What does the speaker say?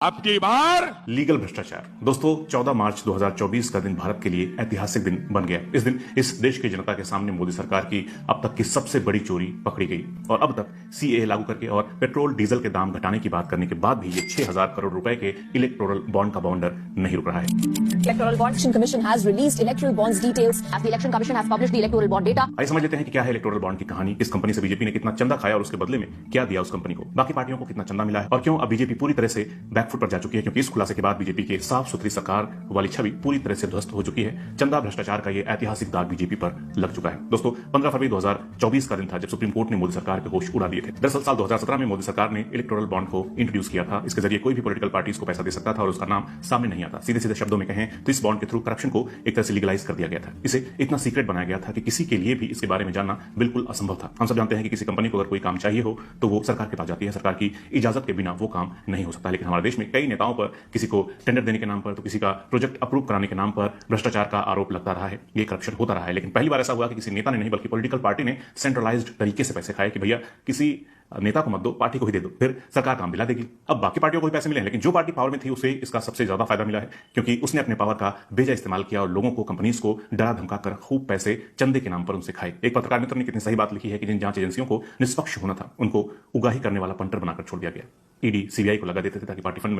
अब की बार लीगल भ्रष्टाचार। दोस्तों 14 मार्च 2024 का दिन भारत के लिए ऐतिहासिक दिन बन गया। इस दिन इस देश की जनता के सामने मोदी सरकार की अब तक की सबसे बड़ी चोरी पकड़ी गई और अब तक सीए लागू करके और पेट्रोल डीजल के दाम घटाने की बात करने के बाद भी ये 6,000 करोड़ रुपए के इलेक्टोरल बॉन्ड का बाउंडर नहीं रुक रहा है। Electoral Bond Commission has released electoral bonds details as the Election Commission has published the electoral bond data. आइए समझ लेते हैं कि क्या है इलेक्टोरल बॉन्ड की कहानी, किस कंपनी से बीजेपी ने कितना चंदा खाया और उसके बदले में क्या दिया उस कंपनी को, बाकी पार्टियों को कितना चंदा मिला है और क्यों अब बीजेपी पूरी तरह से बैकफुट पर जा चुकी है, क्योंकि इस खुलासे के बाद बीजेपी की साफ सुथरी सरकार वाली छवि पूरी तरह से ध्वस्त हो चुकी है। चंदा भ्रष्टाचार का ये ऐतिहासिक दाग बीजेपी पर लग चुका है। दोस्तों 15 फरवरी 2024 का दिन था जब सुप्रीम कोर्ट ने मोदी सरकार के होश उड़ा दिए थे। दरअसल साल 2017 में मोदी सरकार ने इलेक्टोरल बॉन्ड को इंट्रोड्यूस किया था। इसके जरिए कोई भी पॉलिटिकल पार्टी को पैसा दे सकता था और उसका नाम सामने नहीं आता। सीधे सीधे शब्दों में कहें तो इस बॉन्ड के थ्रू करप्शन को एक तरह से लीगलाइज कर दिया गया था। इसे इतना सीक्रेट बनाया गया था कि किसी के लिए भी इसके बारे में जानना बिल्कुल असंभव था। हम सब जानते हैं कि किसी कंपनी को अगर कोई काम चाहिए हो तो वो सरकार के पास जाती है, सरकार की इजाजत के बिना वो काम नहीं हो सकता। लेकिन हमारे देश में कई नेताओं पर किसी को टेंडर देने के नाम पर तो किसी का प्रोजेक्ट अप्रूव कराने के नाम पर भ्रष्टाचार का आरोप लगता रहा है, ये करप्शन होता रहा है। लेकिन पहली बार ऐसा हुआ कि किसी नेता ने नहीं बल्कि पॉलिटिकल पार्टी ने सेंट्रलाइज्ड तरीके से पैसे खाए कि भैया किसी नेता को मत दो, पार्टी को ही दे दो, फिर सरकार काम दिला देगी। अब बाकी पार्टियों को भी पैसे मिले हैं, लेकिन जो पार्टी पावर में थी उसे इसका सबसे ज्यादा फायदा मिला है, क्योंकि उसने अपने पावर का बेजा इस्तेमाल किया और लोगों को, कंपनीज को डरा धमका कर खूब पैसे चंदे के नाम पर उनसे खाए। एक पत्रकार मित्र ने कितनी सही बात लिखी है कि जिन जांच एजेंसियों को निष्पक्ष होना था उनको उगाही करने वाला पंटर बनाकर छोड़ दिया गया। ईडी सीबीआई को लगा देते थे ताकि पार्टी फंड में